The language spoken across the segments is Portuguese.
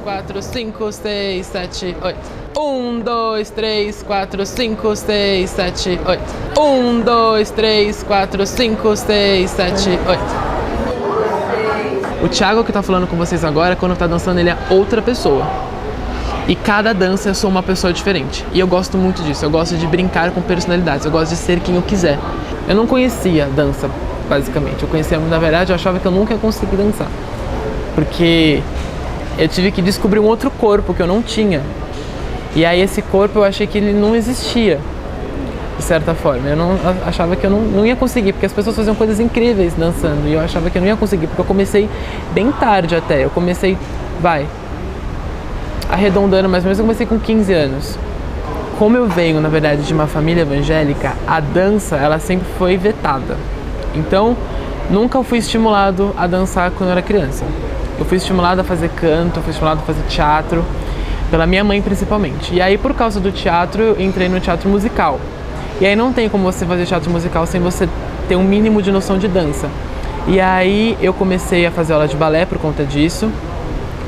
4, 5, 6, 7, 8. 1, 2, 3, 4, 5, 6, 7, 8. 1, 2, 3, 4, 5, 6, 7, 8. O Thiago que tá falando com vocês agora, quando tá dançando, ele é outra pessoa. E cada dança eu sou uma pessoa diferente. E eu gosto muito disso, eu gosto de brincar com personalidades, eu gosto de ser quem eu quiser. Eu não conhecia dança, basicamente. Eu conhecia, na verdade, eu achava que eu nunca ia conseguir dançar. Porque eu tive que descobrir um outro corpo que eu não tinha. E aí esse corpo eu achei que ele não existia, de certa forma. Eu não achava que eu não ia conseguir, porque as pessoas faziam coisas incríveis dançando. E eu achava que eu não ia conseguir, porque eu comecei bem tarde até. Eu comecei, arredondando, mais ou menos eu comecei com 15 anos. Como eu venho, na verdade, de uma família evangélica, a dança, ela sempre foi vetada. Então, nunca fui estimulado a dançar quando eu era criança. Eu fui estimulado a fazer canto, fui estimulado a fazer teatro, pela minha mãe principalmente. E aí, por causa do teatro, eu entrei no teatro musical. E aí não tem como você fazer teatro musical sem você ter um mínimo de noção de dança. E aí eu comecei a fazer aula de balé por conta disso.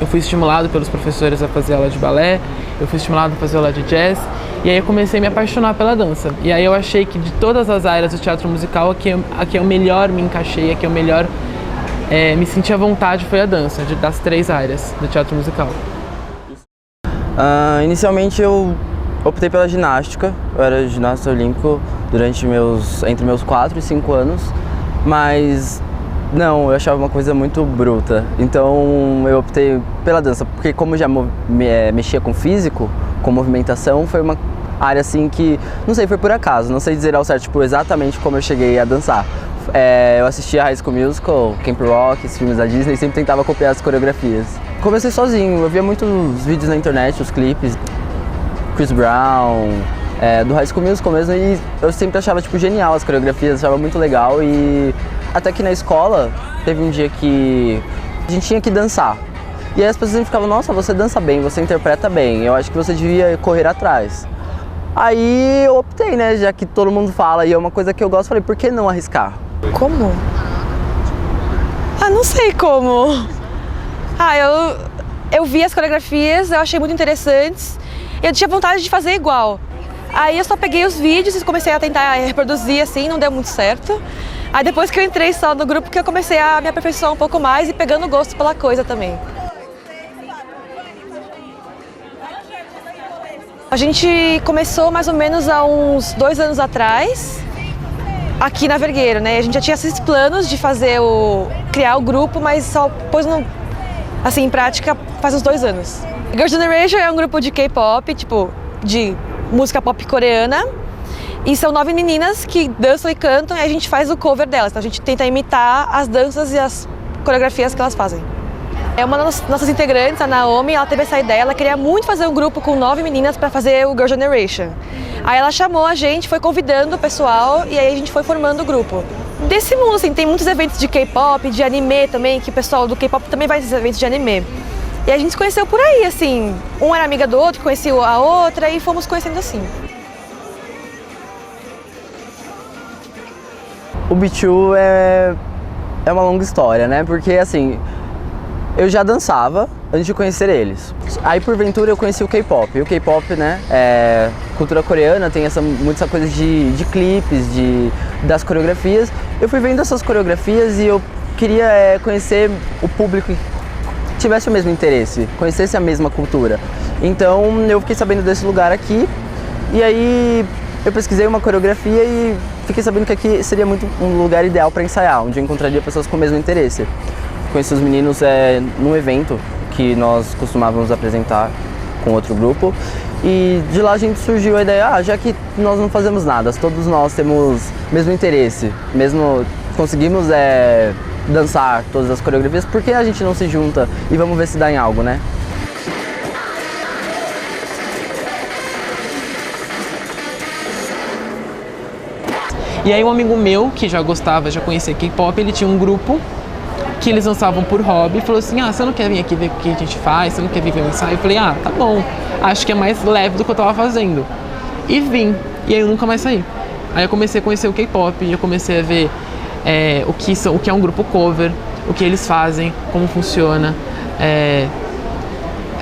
Eu fui estimulado pelos professores a fazer aula de balé, eu fui estimulado a fazer aula de jazz, e aí eu comecei a me apaixonar pela dança. E aí eu achei que de todas as áreas do teatro musical, a que eu melhor me encaixei, a que eu melhor me senti à vontade foi a dança, das 3 áreas do teatro musical. Inicialmente eu optei pela ginástica, eu era ginasta olímpico entre meus 4 e 5 anos, mas não, eu achava uma coisa muito bruta, então eu optei pela dança, porque como eu já mexia com físico, com movimentação, foi uma área assim que, não sei, foi por acaso, não sei dizer ao certo, tipo, exatamente como eu cheguei a dançar. Eu assistia High School Musical, Camp Rock, os filmes da Disney, e sempre tentava copiar as coreografias. Comecei sozinho, eu via muitos vídeos na internet, os clipes, Chris Brown, do High School Musical mesmo, e eu sempre achava tipo genial as coreografias, achava muito legal. E até que na escola teve um dia que a gente tinha que dançar. E aí as pessoas sempre ficavam, nossa, você dança bem, você interpreta bem, eu acho que você devia correr atrás. Aí eu optei, né, já que todo mundo fala e é uma coisa que eu gosto, falei, por que não arriscar? Como? Não sei como. Eu vi as coreografias, eu achei muito interessantes e eu tinha vontade de fazer igual. Aí eu só peguei os vídeos e comecei a tentar reproduzir assim, não deu muito certo. Aí depois que eu entrei só no grupo que eu comecei a me aperfeiçoar um pouco mais e pegando gosto pela coisa também. A gente começou mais ou menos há uns 2 anos atrás, aqui na Vergueiro, né? A gente já tinha esses planos de criar o grupo, mas só pôs em prática faz uns 2 anos. Girls' Generation é um grupo de K-pop, tipo, de música pop coreana. E são 9 meninas que dançam e cantam e a gente faz o cover delas. Então a gente tenta imitar as danças e as coreografias que elas fazem. Uma das nossas integrantes, a Naomi, ela teve essa ideia, ela queria muito fazer um grupo com 9 meninas para fazer o Girls' Generation. Aí ela chamou a gente, foi convidando o pessoal e aí a gente foi formando o grupo. Desse mundo, assim, tem muitos eventos de K-pop, de anime também, que o pessoal do K-pop também vai nesses eventos de anime. E a gente se conheceu por aí, assim, um era amiga do outro, conhecia a outra e fomos conhecendo assim. O B2 é uma longa história, né? Porque assim, eu já dançava antes de conhecer eles. Aí porventura eu conheci o K-pop. E o K-pop, né, cultura coreana, tem muita coisa de clipes, das coreografias. Eu fui vendo essas coreografias e eu queria conhecer o público que tivesse o mesmo interesse, conhecesse a mesma cultura. Então eu fiquei sabendo desse lugar aqui e aí eu pesquisei uma coreografia e fiquei sabendo que aqui seria muito um lugar ideal para ensaiar, onde eu encontraria pessoas com o mesmo interesse. Conheci os meninos num evento que nós costumávamos apresentar com outro grupo e de lá a gente surgiu a ideia, já que nós não fazemos nada, todos nós temos o mesmo interesse, mesmo conseguimos dançar todas as coreografias, por que a gente não se junta e vamos ver se dá em algo, né? E aí um amigo meu, que já conhecia K-pop, ele tinha um grupo que eles dançavam por hobby e falou assim, você não quer vir aqui ver o que a gente faz, você não quer vir ver o ensaio? Eu falei, tá bom, acho que é mais leve do que eu tava fazendo. E vim, e aí eu nunca mais saí. Aí eu comecei a conhecer o K-pop, eu comecei a ver o que é um grupo cover, o que eles fazem, como funciona.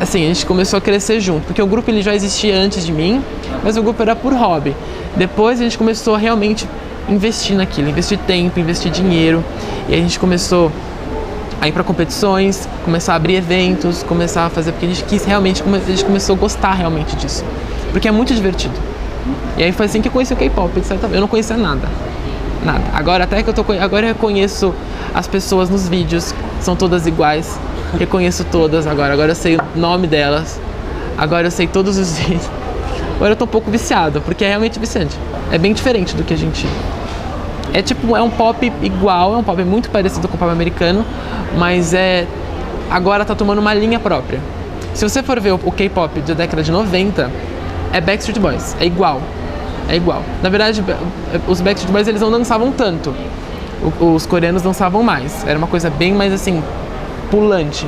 assim, a gente começou a crescer junto, porque o grupo ele já existia antes de mim, mas o grupo era por hobby. Depois a gente começou a realmente investir naquilo, investir tempo, investir dinheiro, e a gente começou a ir para competições, começar a abrir eventos, começar a fazer, porque a gente quis realmente, a gente começou a gostar realmente disso, porque é muito divertido. E aí foi assim que eu conheci o K-pop, eu não conhecia nada. Nada. Agora até que agora eu reconheço as pessoas nos vídeos, são todas iguais. Reconheço todas agora eu sei o nome delas. Agora eu sei todos os vídeos. Agora eu tô um pouco viciado, porque é realmente viciante. É bem diferente do que a gente... É um pop igual, é um pop muito parecido com o pop americano, mas agora tá tomando uma linha própria. Se você for ver o K-pop da década de 90, é Backstreet Boys, é igual. É igual. Na verdade, os Backstreet Boys eles não dançavam tanto. Os coreanos dançavam mais. Era uma coisa bem mais assim, pulante.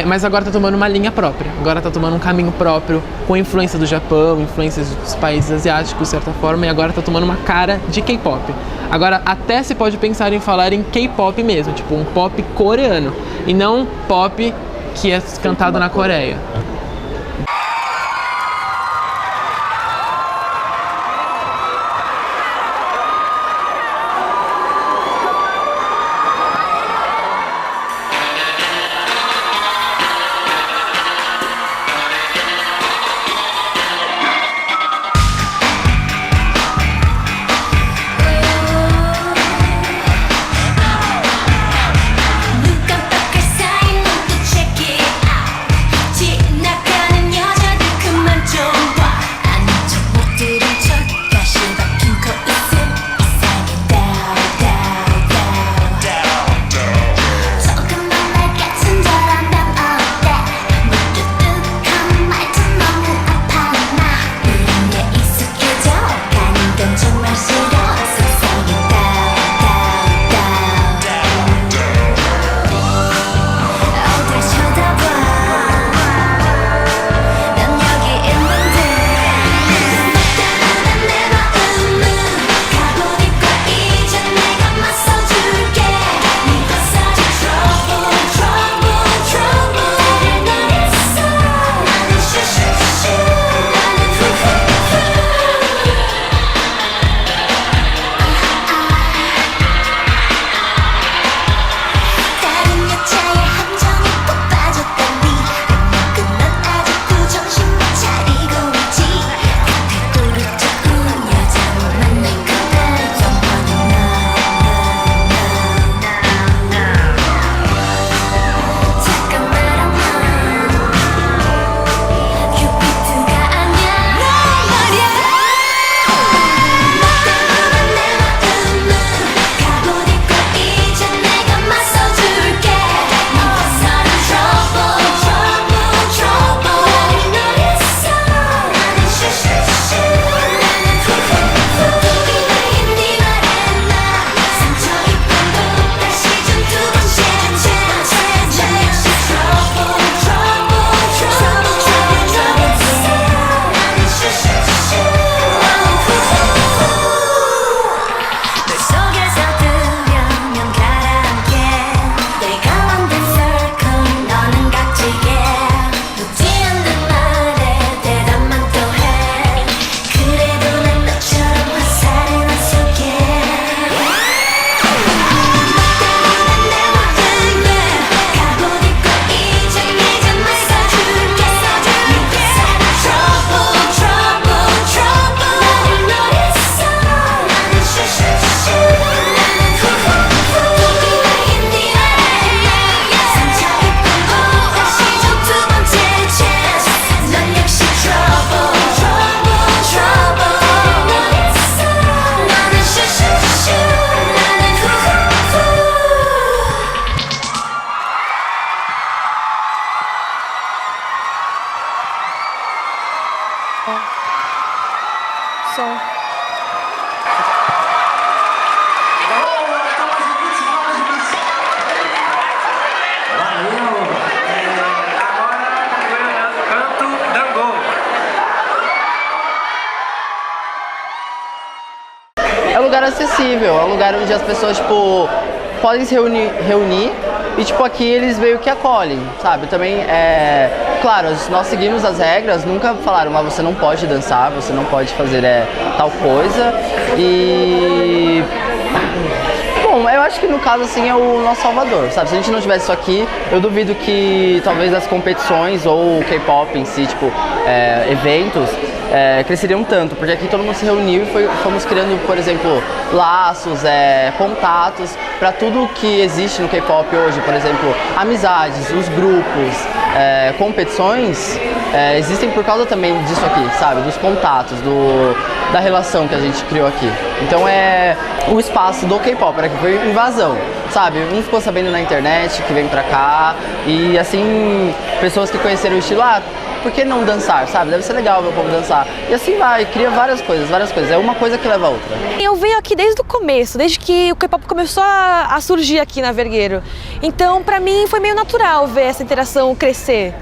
Mas agora tá tomando uma linha própria. Agora tá tomando um caminho próprio, com influência do Japão, influências dos países asiáticos, de certa forma, e agora tá tomando uma cara de K-pop. Agora até se pode pensar em falar em K-pop mesmo, tipo um pop coreano, e não pop que é cantado na Coreia. Som. É um lugar acessível, é um lugar onde as pessoas, tipo, podem se reunir e, tipo, aqui eles meio que acolhem, sabe? Também, claro, nós seguimos as regras, nunca falaram, mas você não pode dançar, você não pode fazer tal coisa. E... Bom, eu acho que no caso, assim, é o nosso salvador, sabe? Se a gente não tivesse isso aqui, eu duvido que talvez as competições ou o K-pop em si, tipo, eventos, cresceriam tanto, porque aqui todo mundo se reuniu e fomos criando, por exemplo, laços, contatos para tudo que existe no K-pop hoje, por exemplo, amizades, os grupos, competições, existem por causa também disso aqui, sabe? Dos contatos, da relação que a gente criou aqui. Então o espaço do K-pop era que foi invasão, sabe? Um ficou sabendo na internet que vem pra cá e assim, pessoas que conheceram o estilo, por que não dançar, sabe? Deve ser legal ver o povo dançar. E assim vai, cria várias coisas. É uma coisa que leva a outra. Eu venho aqui desde o começo, desde que o K-pop começou a surgir aqui na Vergueiro. Então, pra mim, foi meio natural ver essa interação crescer.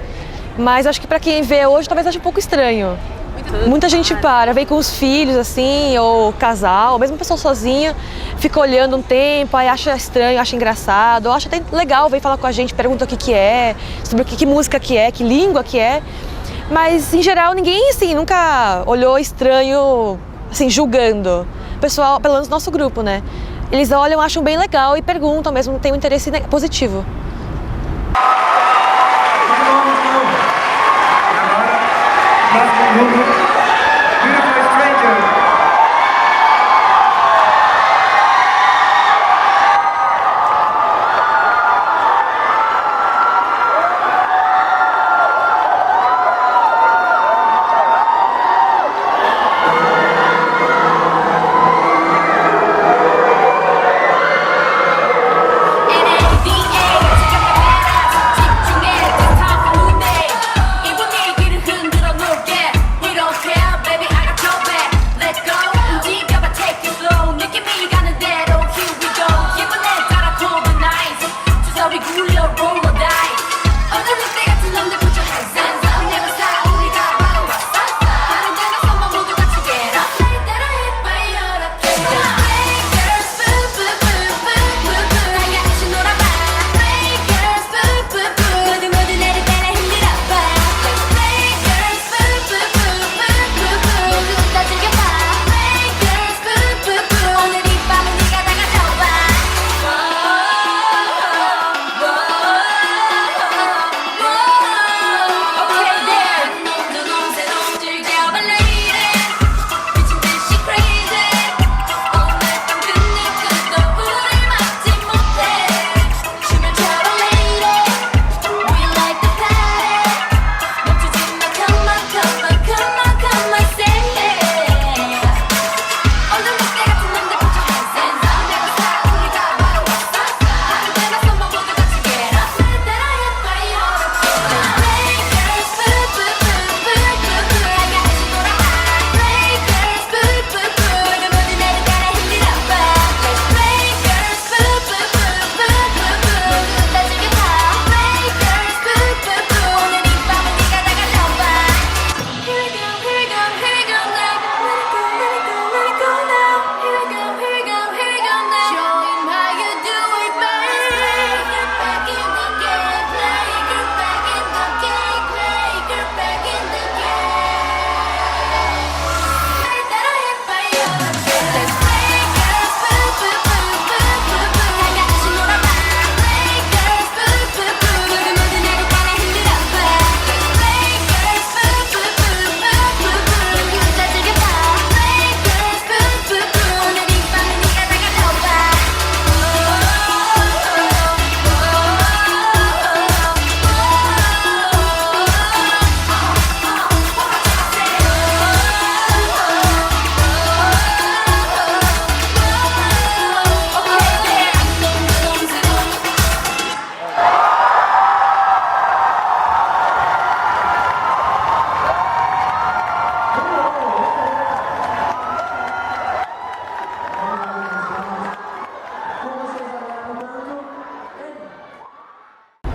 Mas acho que pra quem vê hoje, talvez ache um pouco estranho. Muita gente vem com os filhos, assim, ou casal, ou mesmo pessoa sozinha, fica olhando um tempo, aí acha estranho, acha engraçado, ou acha até legal, vem falar com a gente, pergunta o que é, sobre que música que é, que língua que é. Mas, em geral, ninguém, assim, nunca olhou estranho, assim, julgando. O pessoal, pelo menos nosso grupo, né? Eles olham, acham bem legal e perguntam mesmo, tem um interesse positivo.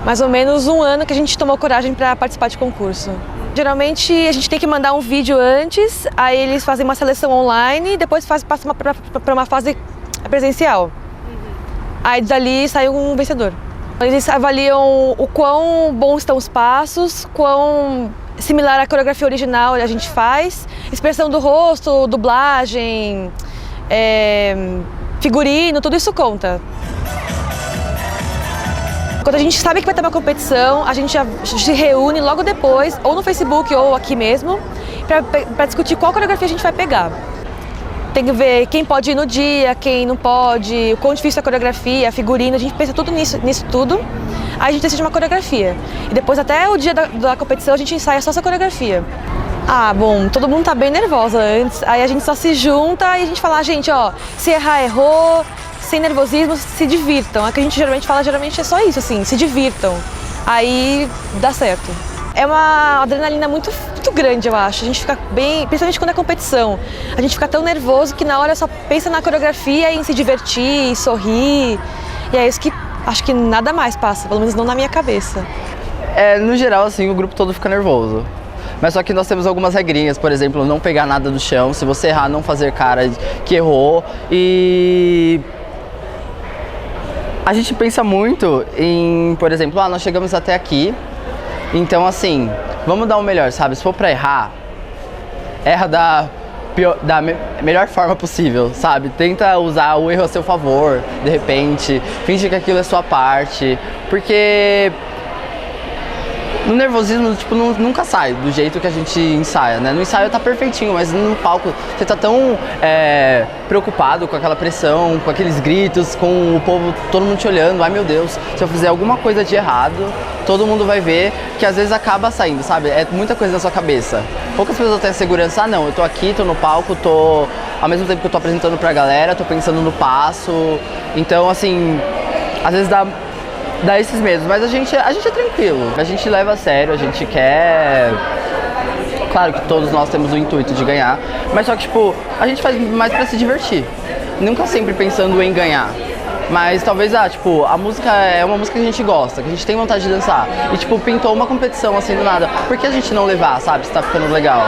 mais ou menos um ano que a gente tomou coragem para participar de concurso. Geralmente a gente tem que mandar um vídeo antes, aí eles fazem uma seleção online e depois passa para uma fase presencial. Aí dali sai um vencedor. Eles avaliam o quão bons estão os passos, quão similar à coreografia original a gente faz, expressão do rosto, dublagem, figurino, tudo isso conta. Quando a gente sabe que vai ter uma competição, a gente já se reúne logo depois, ou no Facebook ou aqui mesmo, para discutir qual coreografia a gente vai pegar. Tem que ver quem pode ir no dia, quem não pode, o quão difícil é a coreografia, figurino, a gente pensa tudo nisso tudo, aí a gente decide uma coreografia. E depois até o dia da competição a gente ensaia só essa coreografia. Ah, bom, todo mundo tá bem nervosa antes, aí a gente só se junta e a gente fala, gente, ó, se errar, errou, sem nervosismo, se divirtam. É que a gente geralmente fala, geralmente é só isso, assim, se divirtam. Aí dá certo. É uma adrenalina muito grande, eu acho. A gente fica bem, principalmente quando é competição. A gente fica tão nervoso que na hora só pensa na coreografia e em se divertir, sorrir. E é isso que acho que nada mais passa, pelo menos não na minha cabeça. No geral, assim, o grupo todo fica nervoso. Mas só que nós temos algumas regrinhas, por exemplo, não pegar nada do chão. Se você errar, não fazer cara que errou. E a gente pensa muito em, por exemplo, nós chegamos até aqui, então assim, vamos dar o melhor, sabe? Se for pra errar, erra da melhor forma possível, sabe? Tenta usar o erro a seu favor, de repente, finge que aquilo é sua parte, porque no nervosismo, tipo, nunca sai do jeito que a gente ensaia, né? No ensaio tá perfeitinho, mas no palco você tá tão preocupado com aquela pressão, com aqueles gritos, com o povo, todo mundo te olhando. Ai meu Deus, se eu fizer alguma coisa de errado, todo mundo vai ver, que às vezes acaba saindo, sabe? É muita coisa na sua cabeça. Poucas pessoas têm a segurança, não, eu tô aqui, tô no palco, ao mesmo tempo que eu tô apresentando pra galera, tô pensando no passo. Então, assim, às vezes dá esses medos, mas a gente é tranquilo, a gente leva a sério, a gente quer... Claro que todos nós temos o intuito de ganhar, mas só que, tipo, a gente faz mais pra se divertir, nunca sempre pensando em ganhar. Mas talvez, tipo, a música é uma música que a gente gosta, que a gente tem vontade de dançar. E, tipo, pintou uma competição assim do nada, por que a gente não levar, sabe, se tá ficando legal?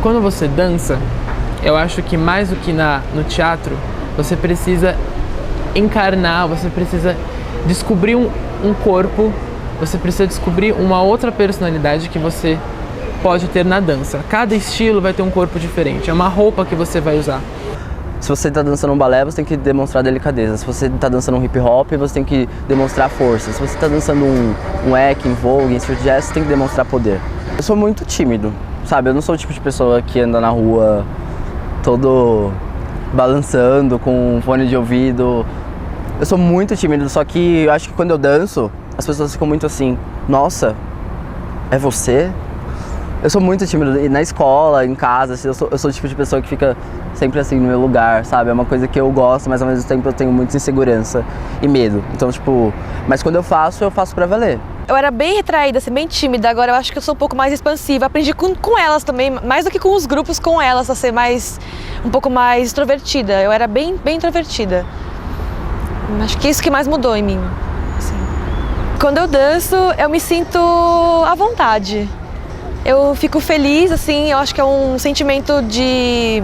quando você dança, eu acho que mais do que no teatro, você precisa encarnar, você precisa descobrir um corpo, você precisa descobrir uma outra personalidade que você pode ter na dança. Cada estilo vai ter um corpo diferente, é uma roupa que você vai usar. Se você está dançando um balé, você tem que demonstrar delicadeza. Se você está dançando um hip hop, você tem que demonstrar força. Se você está dançando um Ekin, Vogue, street jazz, você tem que demonstrar poder. Eu sou muito tímido, sabe? Eu não sou o tipo de pessoa que anda na rua todo balançando com um fone de ouvido. Eu sou muito tímido, só que eu acho que quando eu danço, as pessoas ficam muito assim, nossa, é você? Eu sou muito tímido, e na escola, em casa, assim, eu sou o tipo de pessoa que fica sempre assim no meu lugar, sabe? É uma coisa que eu gosto, mas ao mesmo tempo eu tenho muita insegurança e medo. Então, tipo, mas quando eu faço pra valer. Eu era bem retraída, assim, bem tímida, agora eu acho que eu sou um pouco mais expansiva. Aprendi com elas também, mais do que com os grupos, com elas, a ser um pouco mais extrovertida. Eu era bem introvertida. Acho que é isso que mais mudou em mim. Assim. Quando eu danço, eu me sinto à vontade. Eu fico feliz, assim, eu acho que é um sentimento de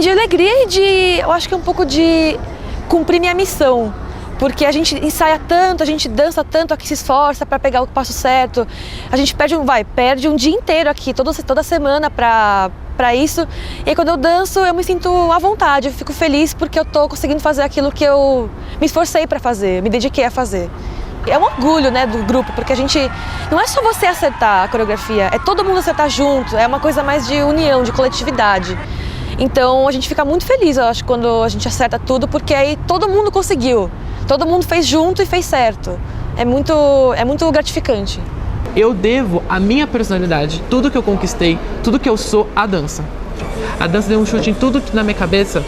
alegria e eu acho que é um pouco de cumprir minha missão. Porque a gente ensaia tanto, a gente dança tanto, aqui se esforça para pegar o passo certo. A gente perde um dia inteiro aqui, toda semana para isso. E aí, quando eu danço, eu me sinto à vontade, eu fico feliz porque eu tô conseguindo fazer aquilo que eu me esforcei para fazer, me dediquei a fazer. É um orgulho, né, do grupo, porque a gente... Não é só você acertar a coreografia, é todo mundo acertar junto, é uma coisa mais de união, de coletividade. Então a gente fica muito feliz, eu acho, quando a gente acerta tudo, porque aí todo mundo conseguiu. Todo mundo fez junto e fez certo. É muito gratificante. Eu devo a minha personalidade, tudo que eu conquistei, tudo que eu sou, à dança. A dança deu um chute em tudo que na minha cabeça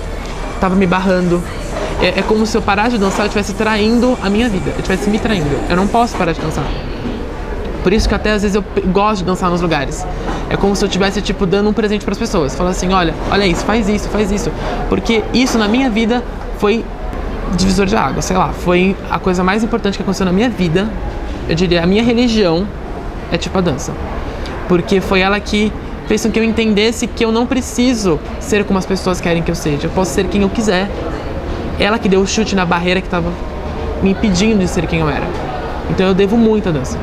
estava me barrando. É como se eu parasse de dançar, eu estivesse traindo a minha vida, eu estivesse me traindo. Eu não posso parar de dançar. Por isso que até às vezes eu gosto de dançar nos lugares. É como se eu estivesse, tipo, dando um presente para as pessoas. Falando assim, olha isso, faz isso, faz isso. Porque isso na minha vida foi divisor de água, sei lá. Foi a coisa mais importante que aconteceu na minha vida. Eu diria, a minha religião é tipo a dança. Porque foi ela que fez com que eu entendesse que eu não preciso ser como as pessoas querem que eu seja. Eu posso ser quem eu quiser. Ela que deu o chute na barreira que estava me impedindo de ser quem eu era. Então eu devo muito à dança.